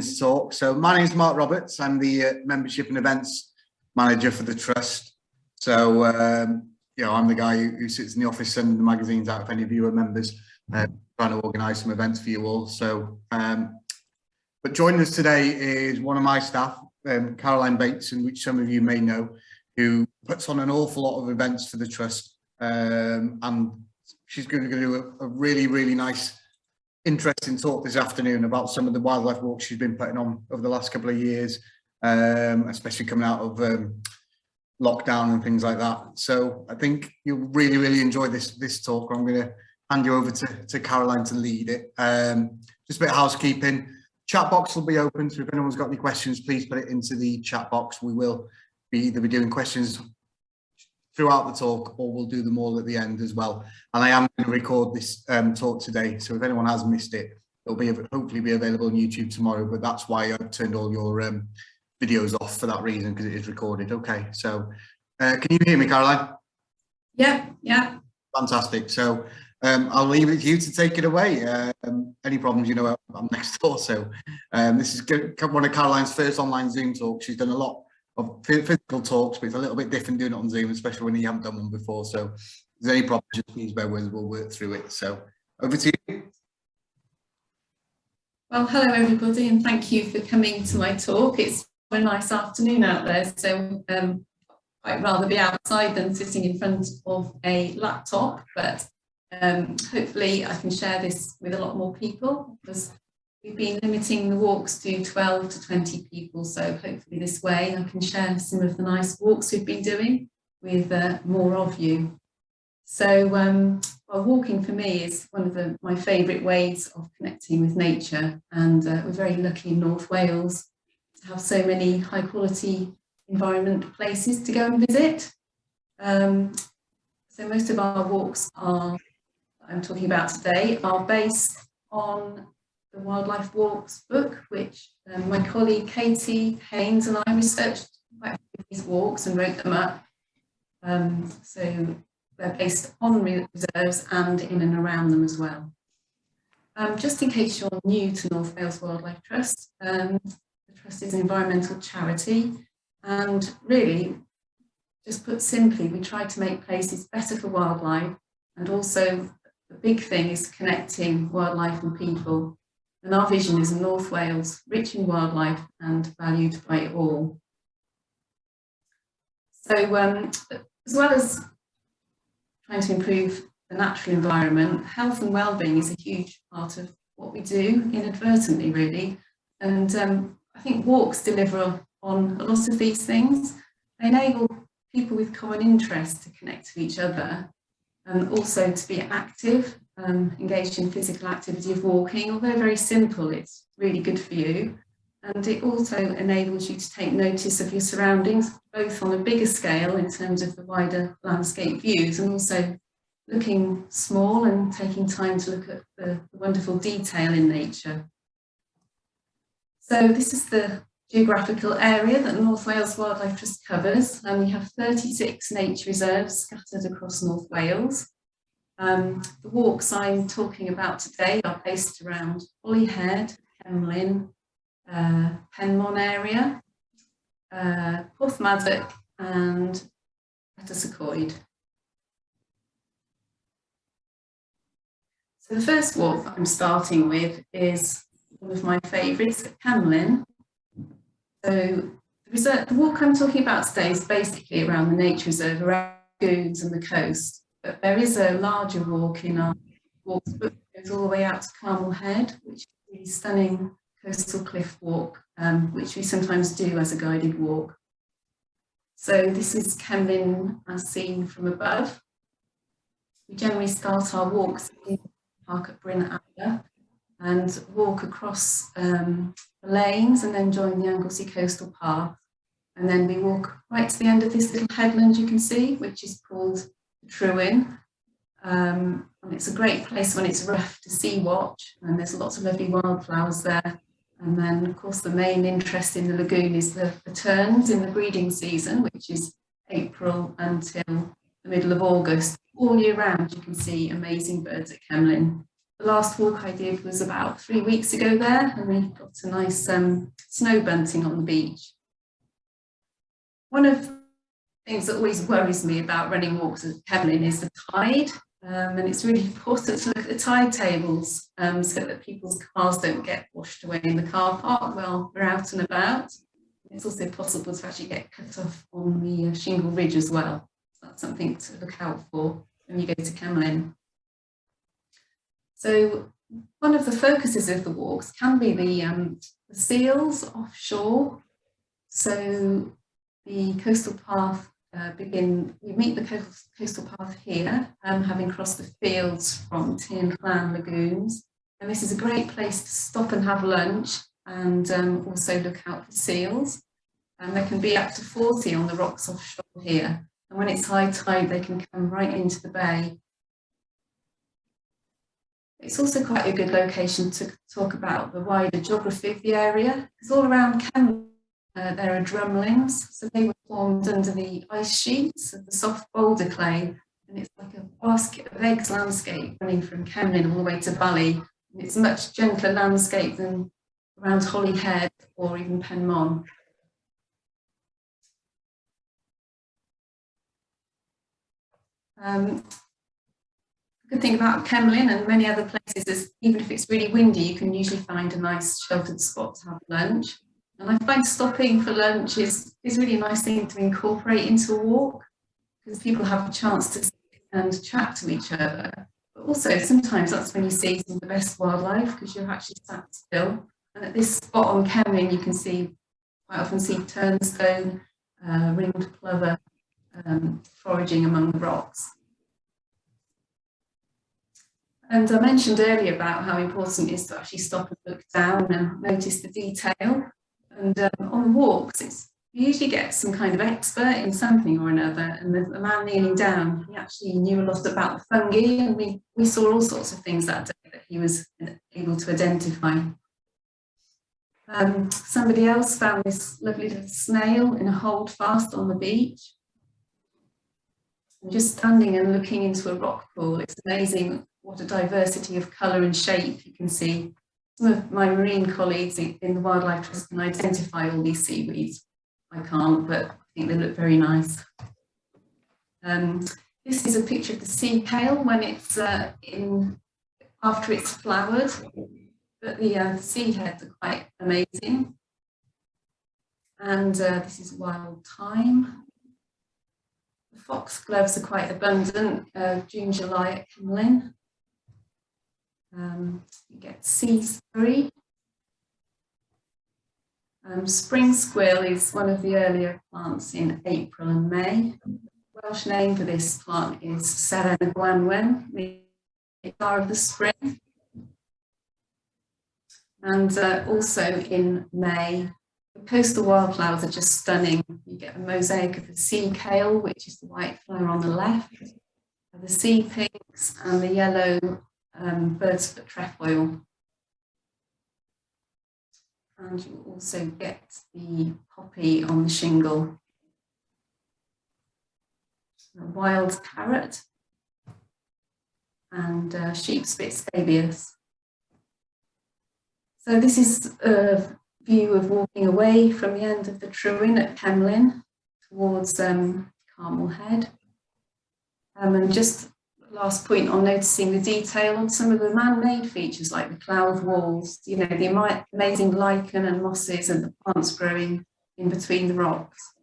to talk. So my name is Mark Roberts. I'm the membership and events manager for the trust. So I'm the guy who sits in the office sending the magazines out if any of you are members, trying to organise some events for you all. So, but joining us today is one of my staff, Caroline Bateson, which some of you may know, who puts on an awful lot of events for the trust, and she's going to do a really, really nice, interesting talk this afternoon about some of the wildlife walks she's been putting on over the last couple of years, especially coming out of lockdown and things like that. So I think you'll really, really enjoy this talk. I'm going to hand you over to Caroline to lead it. Just a bit of housekeeping. Chat box will be open, so if anyone's got any questions, please put it into the chat box. We will either be doing questions throughout the talk, or we'll do them all at the end as well. And I am going to record this talk today, so if anyone has missed it, it'll be hopefully be available on YouTube tomorrow. But that's why I've turned all your videos off for that reason, because it is recorded. Okay, so can you hear me, Caroline? Yeah. Fantastic. So I'll leave it to you to take it away. Any problems, you know, I'm next door. So this is one of Caroline's first online Zoom talks. She's done a lot of physical talks, but it's a little bit different doing it on Zoom, especially when you haven't done one before. So if there's any problems, just please bear with us, we'll work through it. So over to you. Well, hello everybody, and thank you for coming to my talk. It's a nice afternoon out there, so I'd rather be outside than sitting in front of a laptop, but hopefully I can share this with a lot more people, because we've been limiting the walks to 12 to 20 people, so hopefully this way I can share some of the nice walks we've been doing with more of you. So well, walking for me is one of my favourite ways of connecting with nature, and we're very lucky in North Wales to have so many high quality environment places to go and visit. So most of our walks that I'm talking about today are based on the Wildlife Walks book, which my colleague Katie Haynes and I researched quite a few of these walks and wrote them up. So they're based on reserves and in and around them as well. Just in case you're new to North Wales Wildlife Trust, the Trust is an environmental charity, and really, just put simply, we try to make places better for wildlife, and also the big thing is connecting wildlife and people. And our vision is a North Wales rich in wildlife and valued by all. So as well as trying to improve the natural environment, health and well-being is a huge part of what we do inadvertently, really. And I think walks deliver on a lot of these things. They enable people with common interests to connect with each other, and also to be active, engaged in physical activity of walking. Although very simple, it's really good for you. And it also enables you to take notice of your surroundings, both on a bigger scale in terms of the wider landscape views, and also looking small and taking time to look at the wonderful detail in nature. So this is the geographical area that North Wales Wildlife Trust covers, and we have 36 nature reserves scattered across North Wales. The walks I'm talking about today are based around Holyhead, Kemlyn, Penmon area, Porthmadog and Bateson. So the first walk that I'm starting with is one of my favourites at Kemlyn. So the walk I'm talking about today is basically around the nature reserve, around lagoons and the coast. But there is a larger walk in our walks book that goes all the way out to Carmel Head, which is a stunning coastal cliff walk, which we sometimes do as a guided walk. So this is Kemlyn as seen from above. We generally start our walks in the park at Bryn Abbey and walk across the lanes and then join the Anglesey coastal path. And then we walk right to the end of this little headland you can see, which is called Trewin. And it's a great place when it's rough to sea watch, and there's lots of lovely wildflowers there. And then, of course, the main interest in the lagoon is the terns in the breeding season, which is April until the middle of August. All year round, you can see amazing birds at Kemlyn. the last walk I did was about 3 weeks ago there, and we got a nice snow bunting on the beach. One of the things that always worries me about running walks at Kemlyn is the tide, and it's really important to look at the tide tables so that people's cars don't get washed away in the car park while we're out and about. It's also possible to actually get cut off on the shingle ridge as well. So that's something to look out for when you go to Kemlyn. So one of the focuses of the walks can be the seals offshore. So the coastal path we meet the coastal path here, having crossed the fields from Tin Clan lagoons. And this is a great place to stop and have lunch and also look out for seals. And there can be up to 40 on the rocks offshore here. And when it's high tide, they can come right into the bay. It's also quite a good location to talk about the wider geography of the area. Because all around Kemlyn, there are drumlins, so they were formed under the ice sheets of the soft boulder clay, and it's like a basket of eggs landscape running from Kemlyn all the way to Bally. And it's a much gentler landscape than around Holyhead or even Penmon. The good thing about Kemlyn and many other places is even if it's really windy, you can usually find a nice sheltered spot to have lunch. And I find stopping for lunch is really a nice thing to incorporate into a walk, because people have a chance to sit and chat to each other. But also sometimes that's when you see some of the best wildlife, because you're actually sat still. And at this spot on Kemlyn, you can quite often see turnstone, ringed plover foraging among the rocks. And I mentioned earlier about how important it is to actually stop and look down and notice the detail. And on walks, you usually get some kind of expert in something or another, and the man kneeling down, he actually knew a lot about the fungi, and we saw all sorts of things that day that he was able to identify. Somebody else found this lovely little snail in a holdfast on the beach. And just standing and looking into a rock pool, it's amazing what a diversity of colour and shape you can see. Some of my marine colleagues in the Wildlife Trust can identify all these seaweeds. I can't, but I think they look very nice. This is a picture of the sea kale when it's after it's flowered, but the seed heads are quite amazing. And this is wild thyme. The foxgloves are quite abundant, June, July at Kemlyn. You get sea spree. Spring squill is one of the earlier plants in April and May. The Welsh name for this plant is Seren Gwanwen, the flower of the spring. And also in May, the coastal wildflowers are just stunning. You get a mosaic of the sea kale, which is the white flower on the left, the sea pinks and the yellow bird's foot trefoil. And you also get the poppy on the shingle. A wild carrot and sheepspit scabious. So this is a view of walking away from the end of the Trwyn at Kemlyn towards Carmel Head. And just last point on noticing the detail on some of the man-made features like the cloud walls, you know, the amazing lichen and mosses and the plants growing in between the rocks.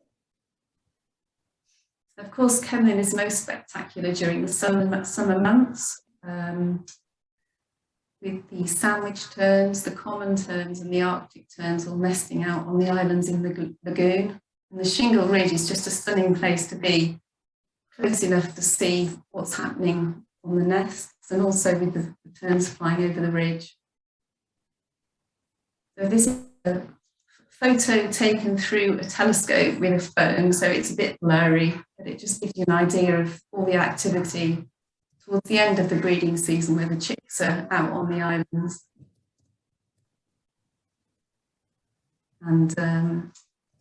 Of course, Kemlyn is most spectacular during the summer months, with the sandwich terns, the common terns and the Arctic terns all nesting out on the islands in the lagoon. And the shingle ridge is just a stunning place to be, close enough to see what's happening on the nests and also with the terns flying over the ridge. So this is a photo taken through a telescope with a phone, so it's a bit blurry, but it just gives you an idea of all the activity towards the end of the breeding season where the chicks are out on the islands. And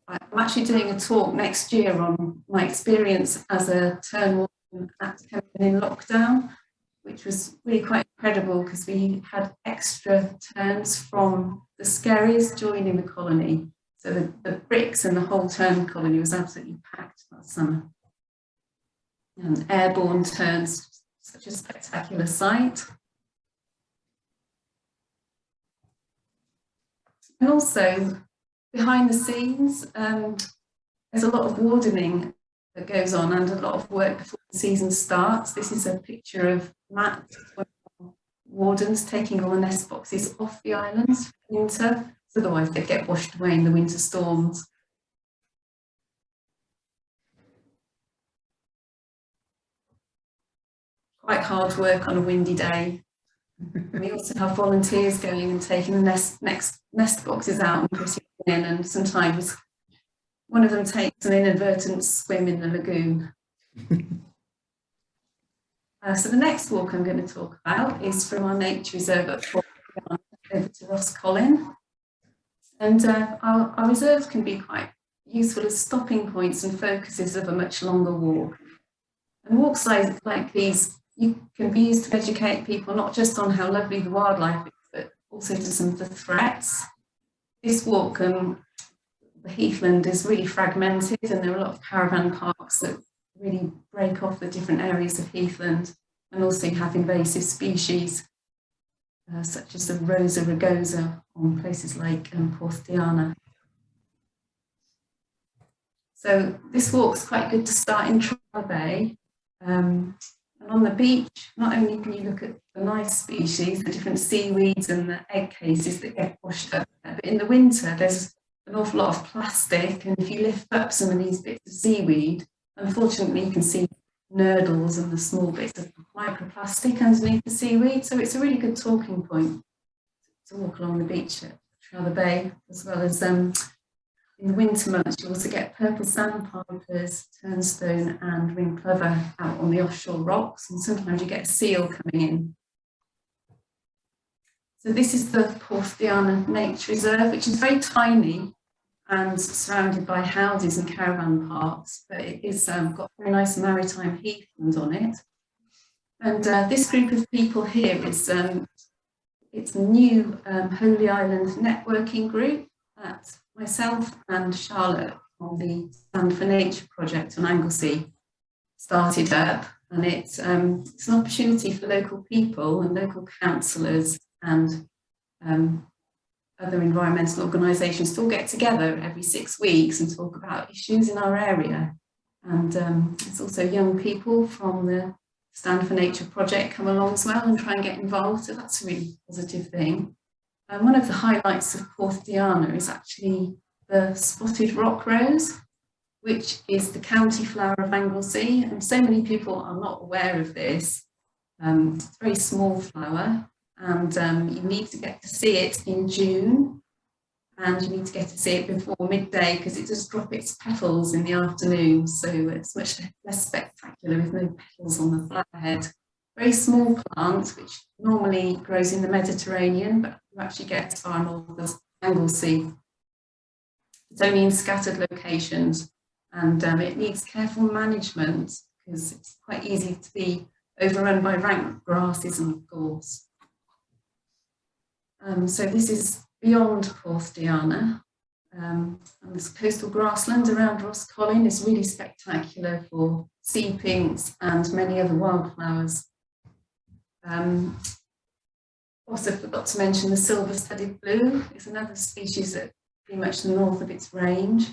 I'm actually doing a talk next year on my experience as a tern warden at Kemlyn in lockdown, which was really quite incredible because we had extra turns from the skerries joining the colony. So the bricks and the whole tern colony was absolutely packed that summer. And airborne terns, such a spectacular sight. And also, behind the scenes, there's a lot of wardening that goes on and a lot of work before the season starts. This is a picture of Matt, one of our wardens, taking all the nest boxes off the islands for winter, so otherwise they get washed away in the winter storms. Quite hard work on a windy day. We also have volunteers going and taking the nest boxes out and putting them in, and sometimes one of them takes an inadvertent swim in the lagoon. So the next walk I'm going to talk about is from our nature reserve at Portiana over to Colin. And our reserves can be quite useful as stopping points and focuses of a much longer walk. And walks like these can be used to educate people not just on how lovely the wildlife is, but also to some of the threats. This walk, the heathland is really fragmented, and there are a lot of caravan parks that really break off the different areas of heathland, and also you have invasive species such as the Rosa rugosa on places like Portiana. So this walk's quite good to start in Trial Bay. And on the beach, not only can you look at the nice species, the different seaweeds and the egg cases that get washed up there, but in the winter there's an awful lot of plastic, and if you lift up some of these bits of seaweed, unfortunately you can see nurdles and the small bits of microplastic underneath the seaweed. So it's a really good talking point to walk along the beach at Trial Bay, as well as in the winter months, you also get purple sandpipers, turnstone and ring plover out on the offshore rocks, and sometimes you get a seal coming in. So this is the Portiana Nature Reserve, which is very tiny and surrounded by houses and caravan parks, but it is got very nice maritime heathland on it. And this group of people here is it's a new Holy Island networking group that myself and Charlotte on the Stand for Nature project on Anglesey started up, and it's an opportunity for local people and local councillors and other environmental organisations to all get together every 6 weeks and talk about issues in our area. And it's also young people from the Stand for Nature project come along as well and try and get involved, so that's a really positive thing. And one of the highlights of Portiana is actually the spotted rock rose, which is the county flower of Anglesey, and so many people are not aware of this. It's a very small flower, and you need to get to see it in June, and you need to get to see it before midday because it does drop its petals in the afternoon, so it's much less spectacular with no petals on the flower head. Very small plant, which normally grows in the Mediterranean, but you actually get as far north as Anglesey. It's only in scattered locations, and it needs careful management because it's quite easy to be overrun by rank grasses and gorse. So this is beyond Portiana, and this coastal grassland around Colin is really spectacular for sea pinks and many other wildflowers. Also forgot to mention the silver-studded blue. It's another species that pretty much the north of its range,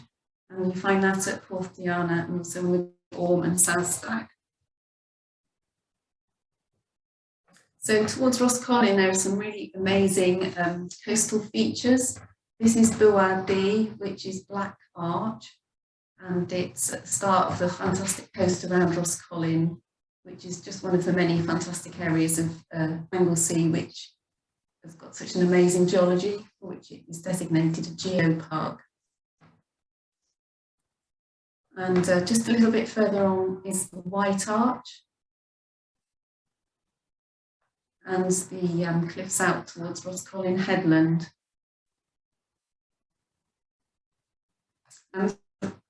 and you find that at Portiana and also with Orme and South Stack. So towards Colin, there are some really amazing coastal features. This is Buad, which is Black Arch, and it's at the start of the fantastic coast around Colin, which is just one of the many fantastic areas of Anglesey, which has got such an amazing geology, for which it is designated a geopark. And just a little bit further on is the White Arch, and the cliffs out towards Colin Headland. And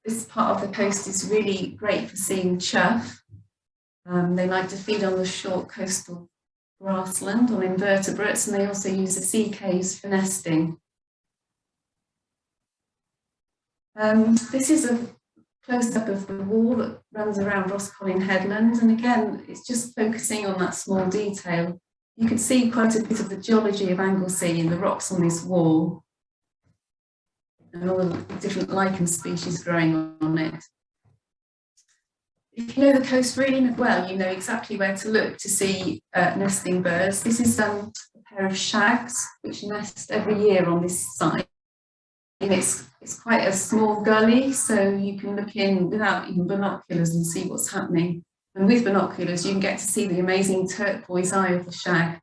this part of the coast is really great for seeing chough. They like to feed on the short coastal grassland on invertebrates, and they also use the sea caves for nesting. This is a close-up of the wall that runs around Roscollin Headland, and again, it's just focusing on that small detail. You can see quite a bit of the geology of Anglesey in the rocks on this wall, and all the different lichen species growing on it. If you know the coast really well, you know exactly where to look to see nesting birds. This is a pair of shags which nest every year on this site. And it's quite a small gully, so you can look in without even binoculars and see what's happening. And with binoculars, you can get to see the amazing turquoise eye of the shag.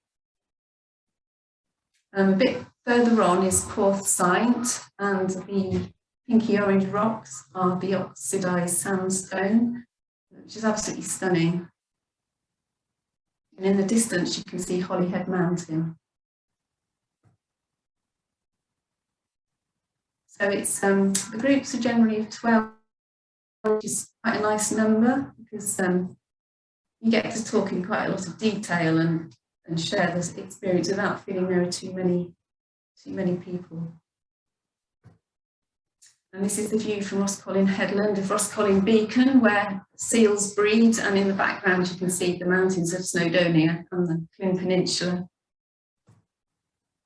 A bit further on is quartzite, and the pinky orange rocks are the oxidized sandstone, which is absolutely stunning. And in the distance, you can see Holyhead Mountain. So it's the groups are generally of 12, which is quite a nice number, because you get to talk in quite a lot of detail and share this experience without feeling there are too many people. And this is the view from Roscollin Headland of Roscollin Beacon, where seals breed, and in the background you can see the mountains of Snowdonia and the Clun Peninsula.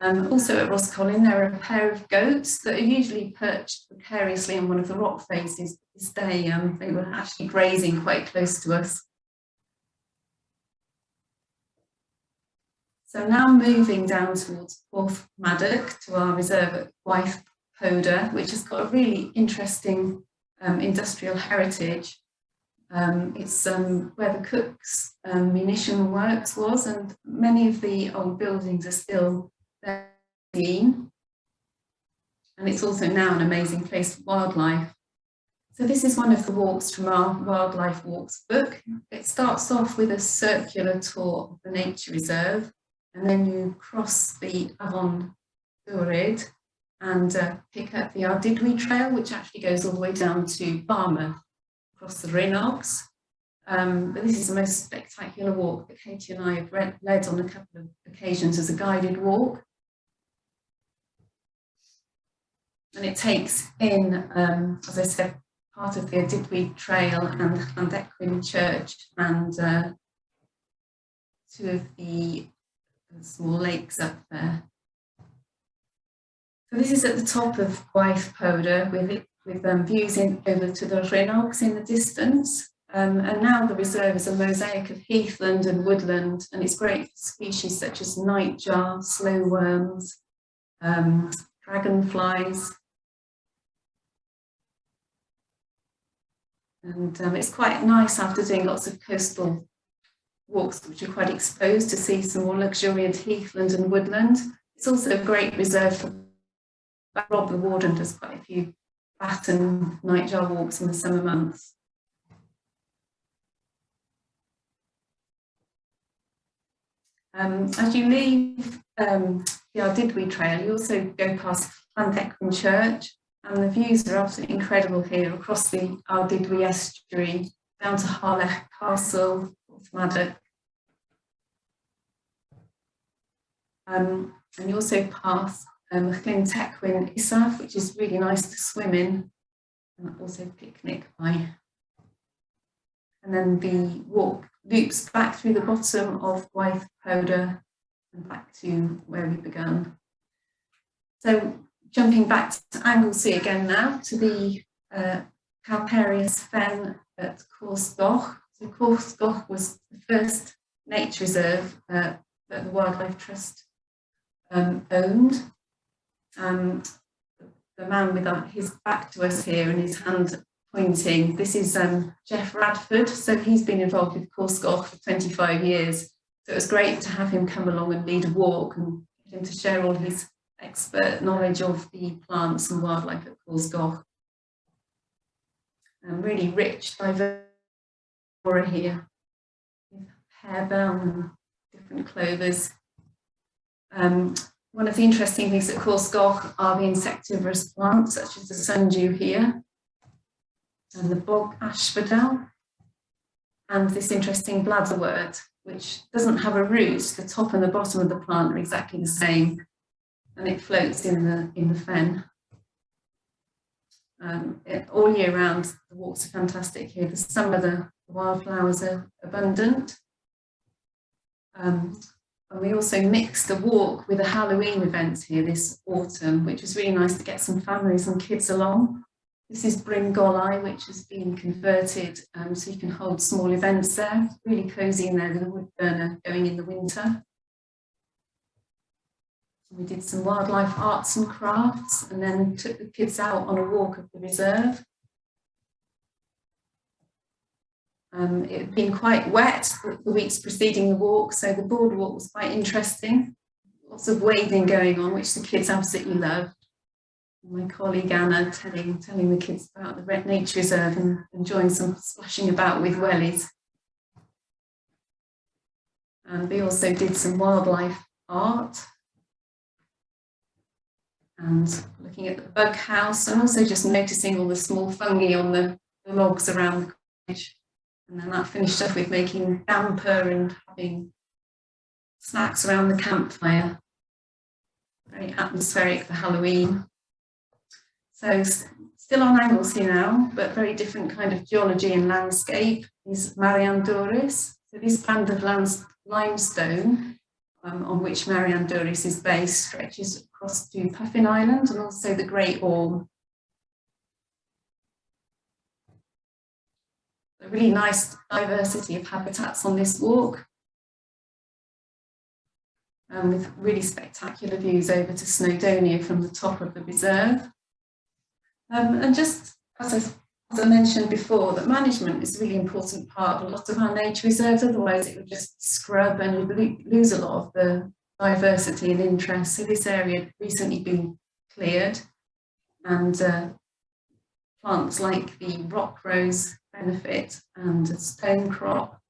Also at Roscollin there are a pair of goats that are usually perched precariously on one of the rock faces. This day they were actually grazing quite close to us. So now moving down towards Porth Maddock to our reserve at Gwaith Poda, which has got a really interesting industrial heritage. It's where the Cook's munition works was, and many of the old buildings are still there. And it's also now an amazing place for wildlife. So this is one of the walks from our Wildlife Walks book. It starts off with a circular tour of the nature reserve, and then you cross the Avon Dwryd and pick up the Ardigly Trail, which actually goes all the way down to Barmouth, across the Rhinogs. But this is the most spectacular walk that Katie and I have led on a couple of occasions as a guided walk. And it takes in, as I said, part of the Ardigly Trail and Llandequin Church and two of the small lakes up there. So this is at the top of Gwaith Poda with views over to the Rhinogs in the distance. And now the reserve is a mosaic of heathland and woodland, and it's great for species such as nightjar, slow worms, dragonflies. And it's quite nice after doing lots of coastal walks, which are quite exposed, to see some more luxuriant heathland and woodland. It's also a great reserve for Rob the Warden does quite a few Bateson nightjar walks in the summer months. As you leave the Ardigly Trail, you also go past Llandequin Church, and the views are absolutely incredible here across the Ardigly estuary, down to Harlech Castle, Porth Maddock. And you also pass Llyn Tequin Isaf, which is really nice to swim in and also picnic by. And then the walk loops back through the bottom of Gwaith Poda and back to where we began. So jumping back to Anglesey again now, to the calcareous fen at Corsgoch. So Corsgoch was the first nature reserve that the Wildlife Trust owned. The man with his back to us here and his hand pointing, this is Jeff Radford. So he's been involved with Corsgoch for 25 years. So it was great to have him come along and lead a walk and get him to share all his expert knowledge of the plants and wildlife at Corsgoch. Really rich, diverse flora here, with harebell and different clovers. One of the interesting things at Corsgoch are the insectivorous plants, such as the sundew here, and the bog asphodel, and this interesting bladderwort. which doesn't have a root. The top and the bottom of the plant are exactly the same, and it floats in the fen. All year round, the walks are fantastic here. The summer, the wildflowers are abundant. And we also mixed a walk with a Halloween event here this autumn, which was really nice to get some families and kids along. This is Bringolai, which has been converted so you can hold small events there. It's really cosy in there with a wood burner going in the winter. We did some wildlife arts and crafts, and then took the kids out on a walk of the reserve. It had been quite wet the weeks preceding the walk, so the boardwalk was quite interesting. Lots of wading going on, which the kids absolutely loved. My colleague Anna telling the kids about the nature reserve and enjoying some splashing about with wellies. And we also did some wildlife art and looking at the bug house, and also just noticing all the small fungi on the logs around the cottage. And then that finished off with making damper and having snacks around the campfire. Very atmospheric for Halloween. So still on Anglesey now, but very different kind of geology and landscape is Mariandoris. So this band of limestone on which Mariandoris is based stretches across to Puffin Island and also the Great Orme. A really nice diversity of habitats on this walk, with really spectacular views over to Snowdonia from the top of the reserve. And just as I mentioned before, that management is a really important part of a lot of our nature reserves, otherwise it would just scrub and you'd lose a lot of the diversity and interest. So this area had recently been cleared, and plants like the rock rose benefit and stone crop.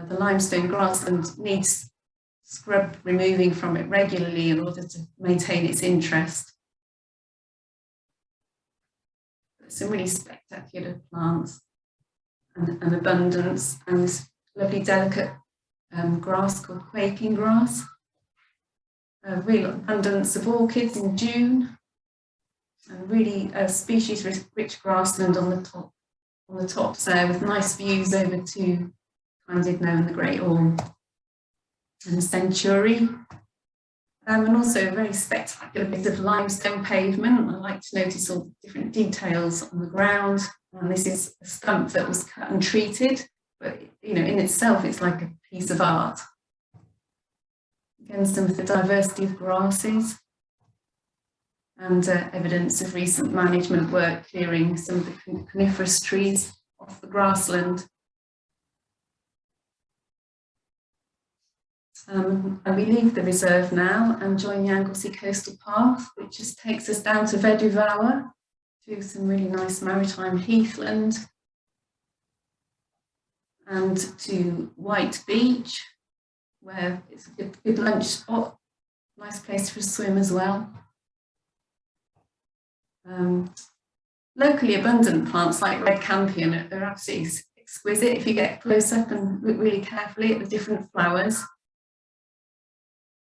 The limestone grassland needs scrub removing from it regularly in order to maintain its interest. Some really spectacular plants and abundance, and this lovely delicate grass called quaking grass. Real abundance of orchids in June, and really species-rich grassland on the tops there, with nice views over to Llandudno and the Great Orme and the Century. And also a very spectacular bit of limestone pavement. I like to notice all the different details on the ground. And this is a stump that was cut and treated, but in itself, it's like a piece of art. Again, some of the diversity of grasses and evidence of recent management work clearing some of the coniferous trees off the grassland. And we leave the reserve now and join the Anglesey Coastal Path, which just takes us down to Reservoir, through some really nice maritime heathland, and to White Beach, where it's a good lunch spot, nice place for a swim as well. Locally abundant plants like red campion are absolutely exquisite if you get close up and look really carefully at the different flowers.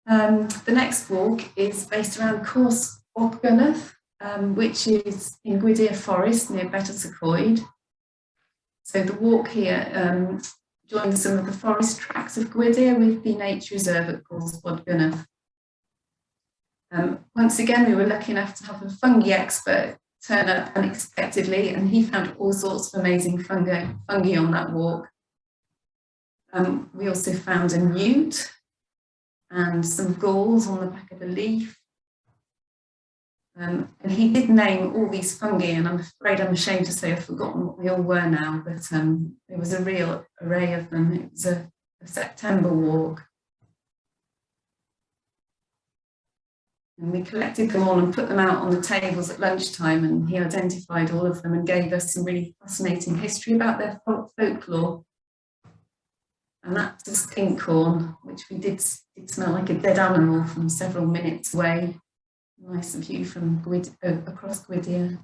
The next walk is based around Course Bodgunneth, which is in Inguinal Forest near Bateson. So the walk here joins some of the forest tracks of Gwydir with the nature reserve at Course Bodgunneth. Once again, we were lucky enough to have a fungi expert turn up unexpectedly, and he found all sorts of amazing fungi on that walk. We also found a newt and some galls on the back of a leaf. And he did name all these fungi, and I'm afraid I'm ashamed to say I've forgotten what they all were now, but there was a real array of them. It was a September walk. And we collected them all and put them out on the tables at lunchtime, and he identified all of them and gave us some really fascinating history about their folklore. And that's a stinkhorn, which we did smell like a dead animal from several minutes away. Nice view from across Gwydir.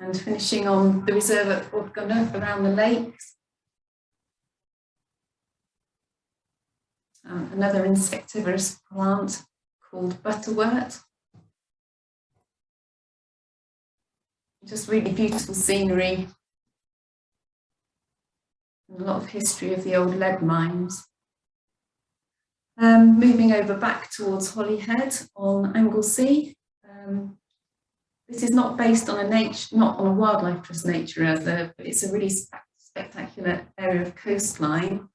And finishing on the reserve at Portiana around the lakes. another insectivorous plant called butterwort. Just really beautiful scenery and a lot of history of the old lead mines. Moving over back towards Holyhead on Anglesey. This is not based on not on a wildlife trust nature reserve, but it's a really spectacular area of coastline.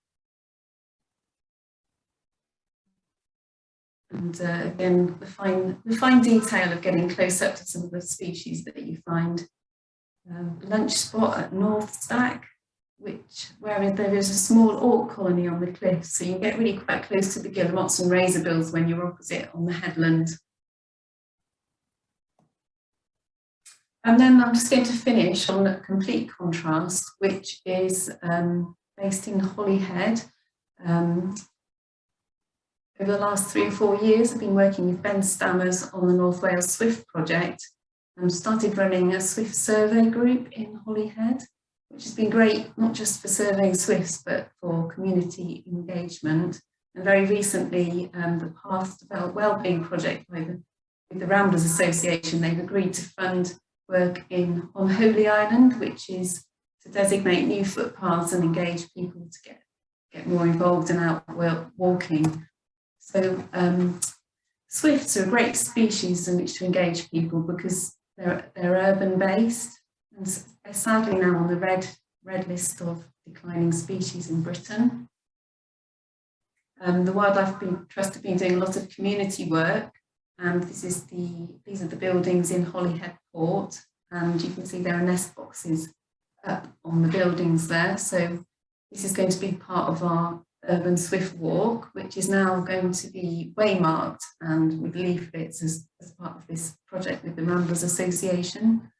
And again, the fine detail of getting close up to some of the species that you find. Lunch spot at North Stack, where there is a small auk colony on the cliff, so you get really quite close to the guillemots and razorbills when you're opposite on the headland. And then I'm just going to finish on a complete contrast, which is based in Holyhead. Over the last 3 or 4 years, I've been working with Ben Stammers on the North Wales Swift project and started running a Swift survey group in Holyhead, which has been great, not just for surveying swifts, but for community engagement. And very recently, the Path to Wellbeing project with the Ramblers Association, they've agreed to fund work on Holy Island, which is to designate new footpaths and engage people to get more involved and out walking. So swifts are a great species in which to engage people because they're urban based, and they're sadly now on the red list of declining species in Britain. The Wildlife Trust have been doing a lot of community work, and these are the buildings in Holyhead Port, and you can see there are nest boxes up on the buildings there. So this is going to be part of our urban swift walk, which is now going to be waymarked and with leaflets as part of this project with the Ramblers Association.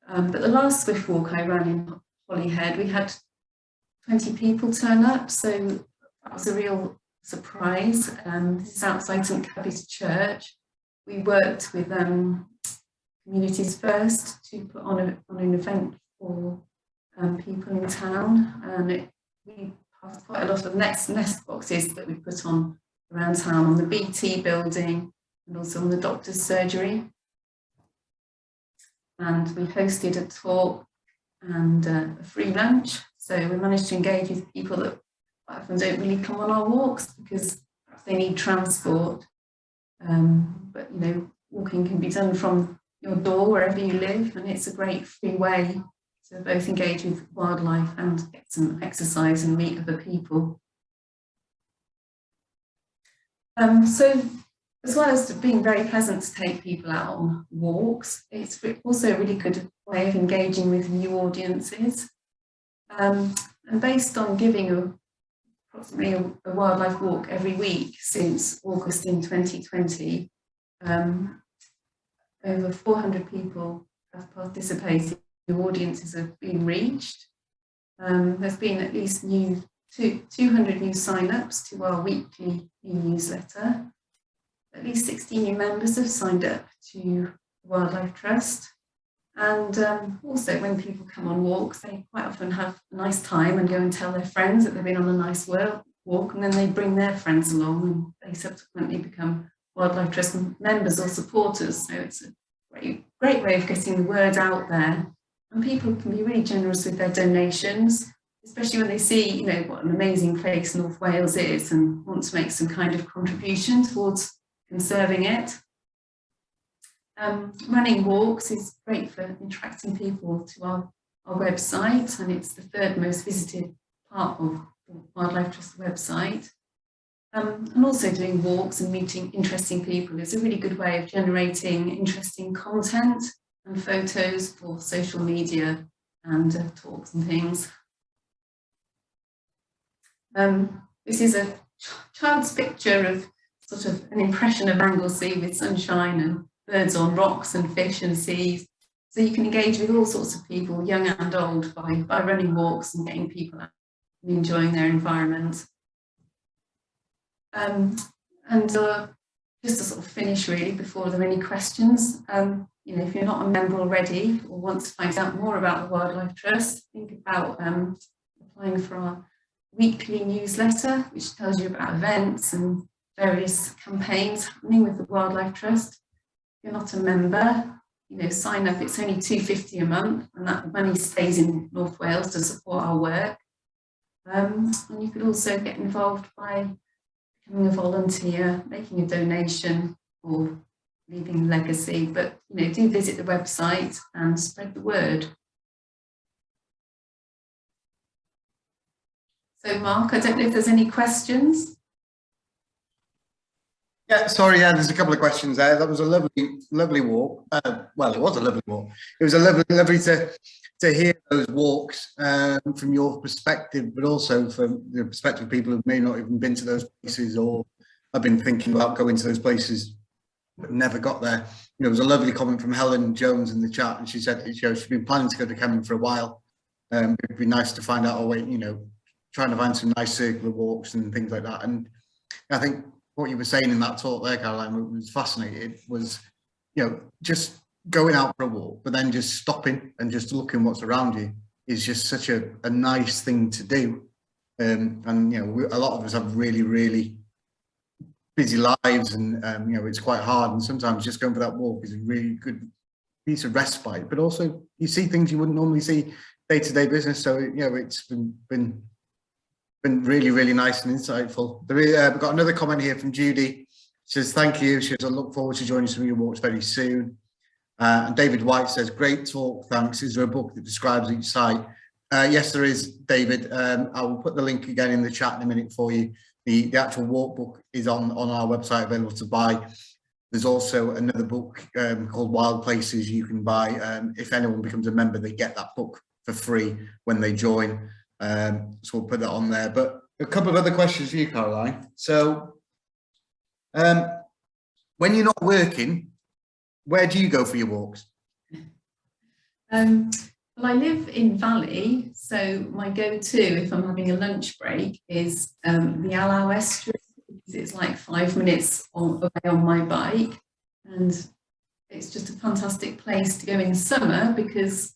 But the last swift walk I ran in Holyhead, we had 20 people turn up, so that was a real surprise. This is outside St Cubby's Church. We worked with Communities First to put on an event for people in town, and we have quite a lot of nest boxes that we put on around town on the BT building and also on the doctor's surgery. And we hosted a talk and a free lunch. So we managed to engage with people that quite often don't really come on our walks because perhaps they need transport. But you know, walking can be done from your door wherever you live, and it's a great free way to both engage with wildlife and get some exercise and meet other people. So as well as being very pleasant to take people out on walks, it's also a really good way of engaging with new audiences. And based on giving approximately a wildlife walk every week since August in 2020, over 400 people have participated. New audiences have been reached. There's been at least 200 new sign-ups to our weekly e-newsletter. At least 60 new members have signed up to Wildlife Trust. And also when people come on walks, they quite often have a nice time and go and tell their friends that they've been on a nice walk, and then they bring their friends along and they subsequently become Wildlife Trust members or supporters. So it's a great way of getting the word out there. And people can be really generous with their donations, especially when they see, you know, what an amazing place North Wales is and want to make some kind of contribution towards conserving it. Running walks is great for attracting people to our website, and it's the 3rd most visited part of the Wildlife Trust website. And also doing walks and meeting interesting people is a really good way of generating interesting content and photos for social media and talks and things. This is a child's picture of sort of an impression of Anglesey with sunshine and birds on rocks and fish and seas. So you can engage with all sorts of people, young and old, by running walks and getting people out and enjoying their environment. Just to sort of finish really before there are any questions, you know, if you're not a member already or want to find out more about the Wildlife Trust, think about applying for our weekly newsletter, which tells you about events and various campaigns happening with the Wildlife Trust. If you're not a member, sign up. It's only £2.50 a month, and that money stays in North Wales to support our work. And you could also get involved by becoming a volunteer, making a donation, or leaving a legacy. But do visit the website and spread the word. So Mark, I don't know if there's any questions. Yeah, sorry, there's a couple of questions there. That was a lovely walk. Well, it was a lovely walk. It was a lovely to hear those walks from your perspective, but also from the perspective of people who may not even been to those places or have been thinking about going to those places but never got there. There was a lovely comment from Helen Jones in the chat, and she said she's been planning to go to Kemlyn for a while. It'd be nice to find out a way, trying to find some nice circular walks and things like that. And I think what you were saying in that talk there, Caroline, was fascinating. It was, just going out for a walk, but then just stopping and just looking what's around you is just such a nice thing to do. And a lot of us have really, really busy lives, and it's quite hard. And sometimes just going for that walk is a really good piece of respite. But also, you see things you wouldn't normally see day-to-day business. So it's been really, really nice and insightful. We've got another comment here from Judy. She says, thank you. She says, I look forward to joining some of your walks very soon. And David White says, great talk, thanks. Is there a book that describes each site? Yes, there is, David. I will put the link again in the chat in a minute for you. The actual walk book is on our website, available to buy. There's also another book called Wild Places you can buy. If anyone becomes a member, they get that book for free when they join. So we'll put that on there. But a couple of other questions for you, Caroline. So when you're not working, where do you go for your walks? Well, I live in Valley, so my go-to if I'm having a lunch break is the Allow Estuary. It's like 5 minutes away on my bike, and it's just a fantastic place to go in summer because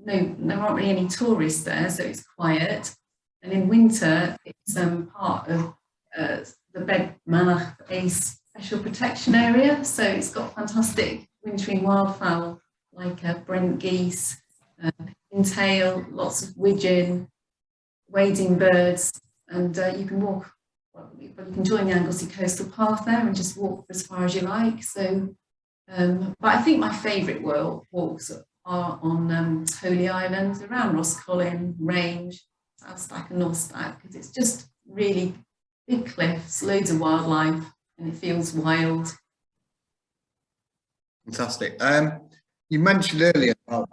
there aren't really any tourists there, so it's quiet. And in winter, it's part of the Bedmanach Ace Special Protection Area, so it's got fantastic wintering wildfowl like Brent geese, pintail, lots of widgeon, wading birds, and you can walk. You can join the Anglesey Coastal Path there and just walk as far as you like. So, but I think my favourite walks are on Holy Island, around Roscollin, Range, South Stack and North Stack, because it's just really big cliffs, loads of wildlife, and it feels wild. Fantastic. You mentioned earlier about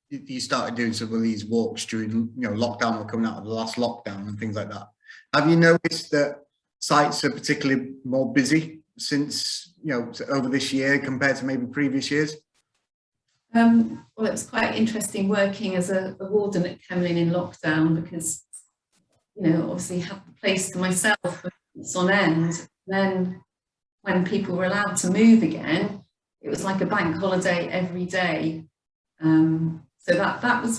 you started doing some of these walks during lockdown or coming out of the last lockdown and things like that. Have you noticed that sites are particularly more busy since over this year compared to maybe previous years? Well, it was quite interesting working as a warden at Kemlyn in lockdown because obviously had the place to myself for months on end. Then when people were allowed to move again, it was like a bank holiday every day. So that was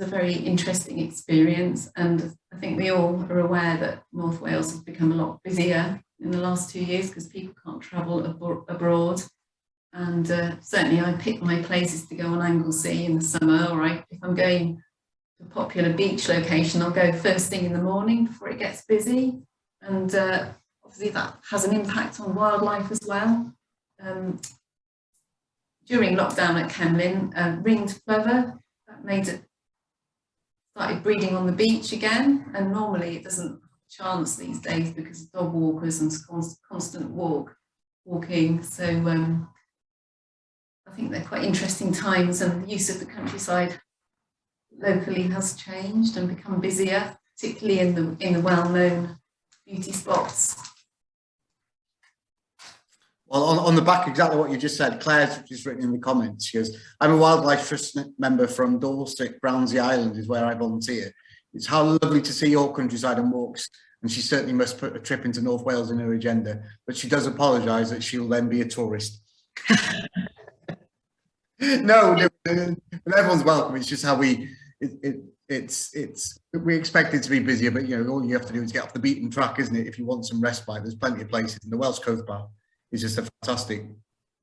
a very interesting experience, and I think we all are aware that North Wales has become a lot busier in the last 2 years because people can't travel abroad. And certainly I pick my places to go on Anglesey in the summer, or if I'm going to a popular beach location, I'll go first thing in the morning before it gets busy. And obviously that has an impact on wildlife as well. During lockdown at Kemlyn, ringed plover, that started breeding on the beach again, and normally it doesn't have a chance these days because of dog walkers and constant walking. So I think they're quite interesting times, and the use of the countryside locally has changed and become busier, particularly in the well-known beauty spots. Well, on the back, exactly what you just said, Claire's just written in the comments. She goes, I'm a Wildlife Trust member from Dorset, Brownsea Island is where I volunteer. It's how lovely to see your countryside and walks, and she certainly must put a trip into North Wales in her agenda, but she does apologise that she'll then be a tourist. No, everyone's welcome. It's just how it we expect it to be busier, but you know, all you have to do is get off the beaten track, isn't it? If you want some respite, there's plenty of places, and the Welsh Coast Path is just a fantastic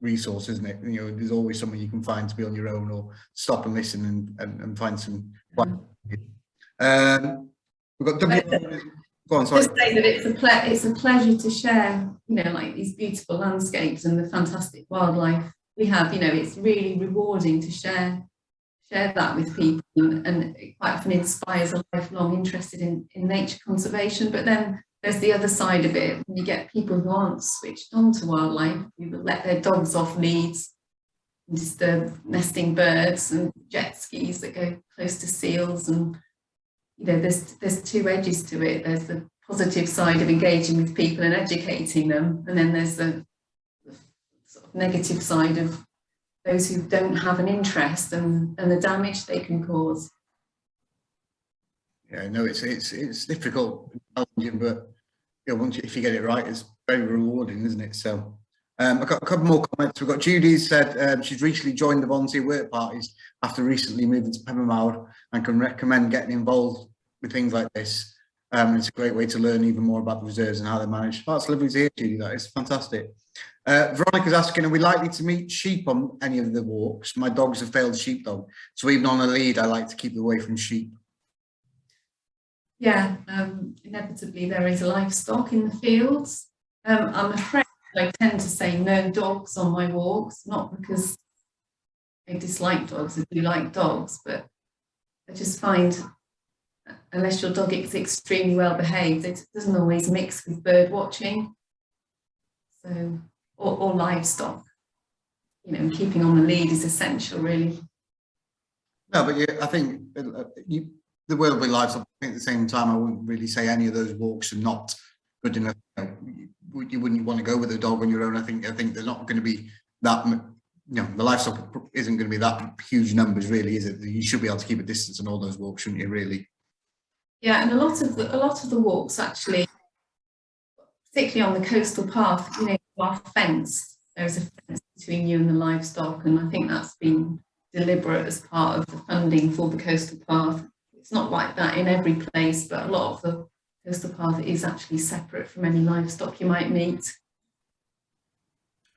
resource, isn't it? You know, there's always somewhere you can find to be on your own, or stop and listen and find some. We've got go on, sorry. Just say that it's a pleasure to share, you know, like these beautiful landscapes and the fantastic wildlife we have. You know, it's really rewarding to share that with people, and it quite often inspires a lifelong interest in nature conservation. But then there's the other side of it, when you get people who aren't switched on to wildlife, who let their dogs off leads and disturb nesting birds, and jet skis that go close to seals. And you know, there's two edges to it. There's the positive side of engaging with people and educating them, and then there's the sort of negative side of those who don't have an interest, and the damage they can cause. Yeah, no, it's difficult, challenging, but you know, if you get it right, it's very rewarding, isn't it? So I've got a couple more comments. We've got Judy said she's recently joined the volunteer work parties after recently moving to Pembermouth, and can recommend getting involved with things like this. It's a great way to learn even more about the reserves and how they're managed. Oh, that's lovely to hear, Judy. That is fantastic. Veronica's asking, are we likely to meet sheep on any of the walks? My dog's a failed sheepdog, so even on a lead, I like to keep away from sheep. Yeah, inevitably there is livestock in the fields. I'm afraid I tend to say no dogs on my walks, not because I dislike dogs, I do like dogs, but I just find, unless your dog is extremely well behaved, it doesn't always mix with bird watching. So, or livestock, you know, keeping on the lead is essential, really. No, but I think there will be livestock. I think at the same time, I wouldn't really say any of those walks are not good enough. You wouldn't want to go with a dog on your own. I think they're not going to be that. You know, the livestock isn't going to be that huge numbers, really, is it? You should be able to keep a distance on all those walks, shouldn't you? Really. Yeah, and a lot of the walks actually, particularly on the coastal path, you know, are fenced. There's a fence between you and the livestock, and I think that's been deliberate as part of the funding for the coastal path. It's not like that in every place, but a lot of the coastal path is actually separate from any livestock you might meet.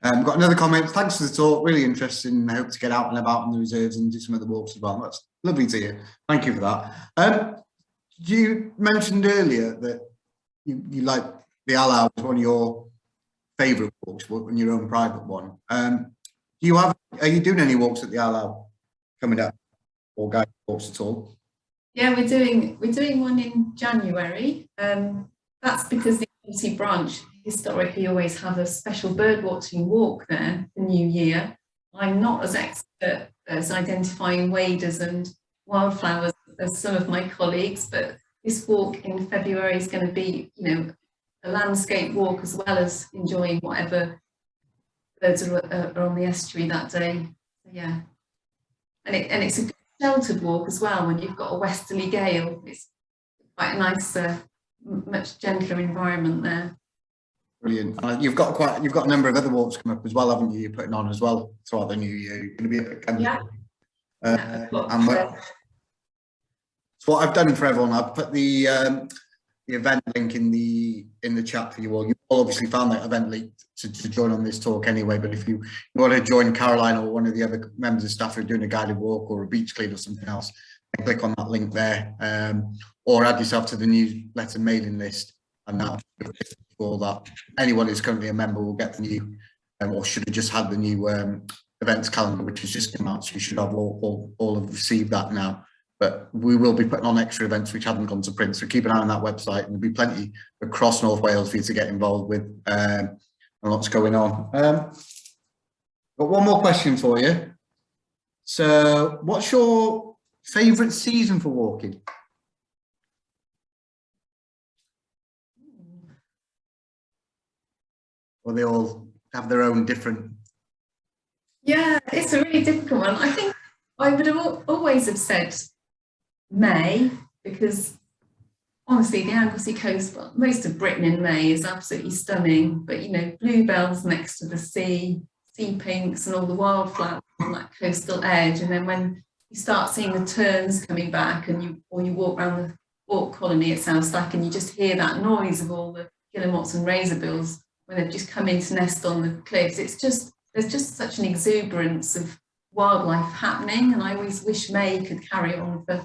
Got another comment. Thanks for the talk. Really interesting. I hope to get out and about in the reserves and do some of the walks as well. That's lovely to hear. Thank you for that. You mentioned earlier that you like the Allow was one of your favourite walks, on your own private one. Are you doing any walks at the Allow coming up, or guided walks at all? Yeah, we're doing one in January. That's because the Anglesey branch historically always have a special bird watching walk there for New Year. I'm not as expert as identifying waders and wildflowers as some of my colleagues, but this walk in February is going to be, you know, a landscape walk as well as enjoying whatever birds are on the estuary that day. So, yeah, and it's a sheltered walk as well. When you've got a westerly gale, it's quite a nice, much gentler environment there. Brilliant. You've got a number of other walks coming up as well, haven't you? You're putting on as well throughout the new year. You're going to be at Anglesey. Yeah. So what I've done for everyone, I've put the event link in the chat for you all. You all obviously found that event link to join on this talk anyway, but if you want to join Caroline or one of the other members of staff who are doing a guided walk or a beach clean or something else, click on that link there, or add yourself to the newsletter mailing list, and that'll for that. Anyone who's currently a member will get the new, or should have just had the new events calendar, which has just come out, so you should have all have received that now. But we will be putting on extra events which haven't gone to print, so keep an eye on that website, and there'll be plenty across North Wales for you to get involved with, and lots going on. Got one more question for you. So what's your favourite season for walking? Or they all have their own different? Yeah, it's a really difficult one. I think I would have always have said May, because honestly the Anglesey coast, well, most of Britain in May is absolutely stunning, but you know, bluebells next to the sea pinks and all the wildflowers on that coastal edge, and then when you start seeing the terns coming back, and you walk around the hawk colony at South Stack, and you just hear that noise of all the guillemots and razorbills when they've just come in to nest on the cliffs. There's just such an exuberance of wildlife happening, and I always wish May could carry on for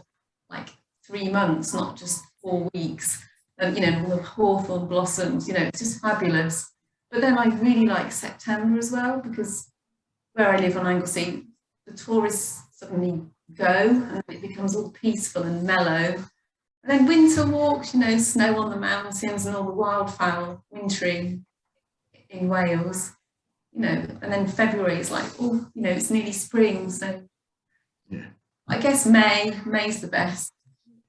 like 3 months, not just 4 weeks. You know, all the hawthorn blossoms, you know, it's just fabulous. But then I really like September as well, because where I live on Anglesey, the tourists suddenly go and it becomes all peaceful and mellow. And then winter walks, you know, snow on the mountains and all the wildfowl wintering in Wales, you know, and then February is like, oh, you know, it's nearly spring. So yeah, I guess May's the best.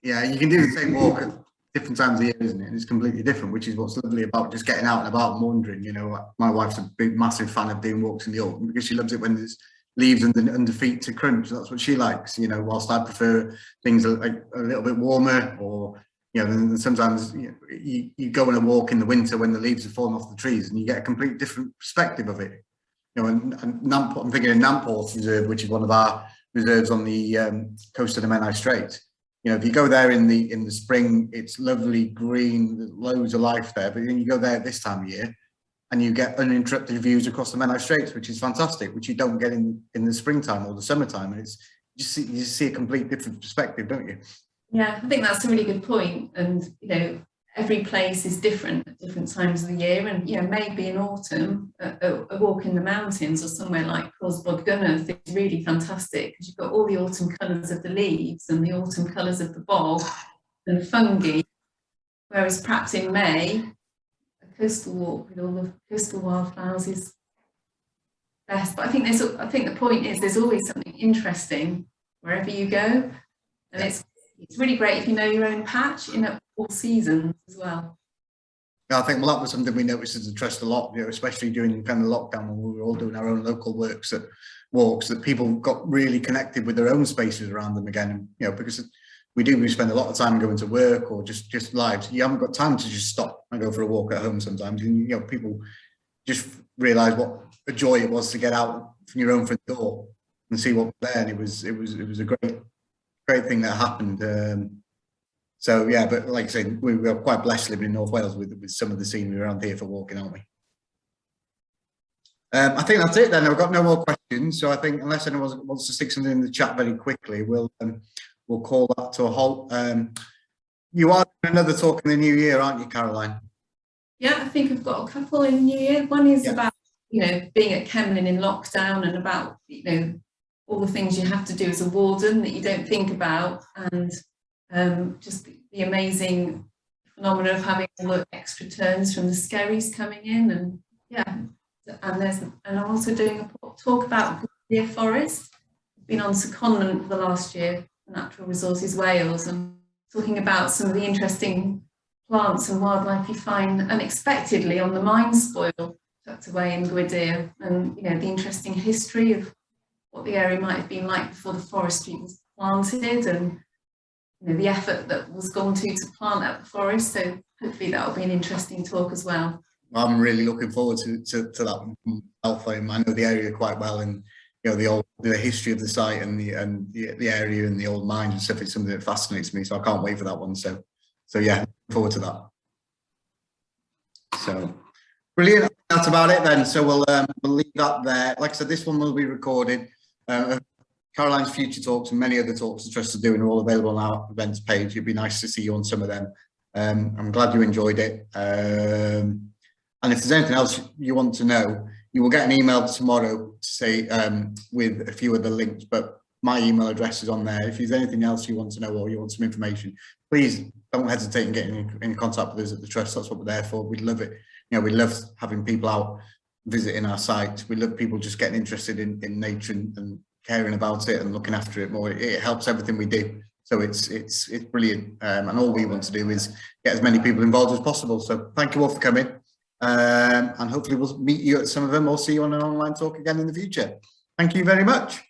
Yeah, you can do the same walk at different times of the year, isn't it? And it's completely different, which is what's lovely about just getting out and about and wandering. You know, my wife's a big, massive fan of doing walks in the autumn because she loves it when there's leaves under feet to crunch. That's what she likes, you know, whilst I prefer things like a little bit warmer, or, you know, and sometimes you go on a walk in the winter when the leaves are falling off the trees and you get a completely different perspective of it. You know, and I'm thinking of Namport Reserve, which is one of our reserves on the coast of the Menai Strait. You know, if you go there in the spring, it's lovely green, there's loads of life there. But then you go there at this time of year, and you get uninterrupted views across the Menai Straits, which is fantastic, which you don't get in the springtime or the summertime. And it's you see a complete different perspective, don't you? Yeah, I think that's a really good point. And you know, every place is different at different times of the year. And you know, maybe in autumn, a walk in the mountains or somewhere like Cosbodgunner is really fantastic, because you've got all the autumn colours of the leaves and the autumn colours of the bog and the fungi. Whereas perhaps in May, coastal walk with all the coastal wildflowers is best. But I think the point is there's always something interesting wherever you go, and it's really great if you know your own patch in all seasons as well. Yeah, I think that was something we noticed as a trust a lot, you know, especially during kind of lockdown when we were all doing our own local walks, that people got really connected with their own spaces around them again. You know, because we spend a lot of time going to work or just lives. You haven't got time to just stop and go for a walk at home sometimes. And, you know, people just realise what a joy it was to get out from your own front door and see what was there. And it was a great thing that happened. So yeah, but like I said, we were quite blessed living in North Wales with some of the scenery around here for walking, aren't we? I think that's it then. I've got no more questions. So I think unless anyone wants to stick something in the chat very quickly, we'll call that to a halt. You are doing another talk in the new year, aren't you, Caroline? Yeah, I think I've got a couple in the new year. One is about, you know, being at Kemlyn in lockdown, and about, you know, all the things you have to do as a warden that you don't think about, and just the amazing phenomenon of having all the extra turns from the skerries coming in, and yeah, and I'm also doing a talk about Inguinal Forest. I've been on secondment for the last year, Natural Resources Wales, and talking about some of the interesting plants and wildlife you find unexpectedly on the mine spoil tucked away in Gwydir, and you know, the interesting history of what the area might have been like before the forestry was planted, and you know, the effort that was gone to plant out the forest. So hopefully that will be an interesting talk as well. I'm really looking forward to that. I know the area quite well, and you know, the history of the site and the area and the old mines and stuff is something that fascinates me. So I can't wait for that one. So yeah, looking forward to that. So brilliant. That's about it then. So we'll leave that there. Like I said, this one will be recorded. Caroline's future talks and many other talks the Trust are doing are all available on our events page. It'd be nice to see you on some of them. I'm glad you enjoyed it. And if there's anything else you want to know, you will get an email tomorrow to say with a few of the links, but my email address is on there. If there's anything else you want to know or you want some information, please don't hesitate in getting in contact with us at the Trust. That's what we're there for. We'd love it. You know, we love having people out visiting our site. We love people just getting interested in nature and caring about it and looking after it more. It helps everything we do. So it's brilliant. And all we want to do is get as many people involved as possible. So thank you all for coming. And hopefully we'll meet you at some of them or see you on an online talk again in the future. Thank you very much.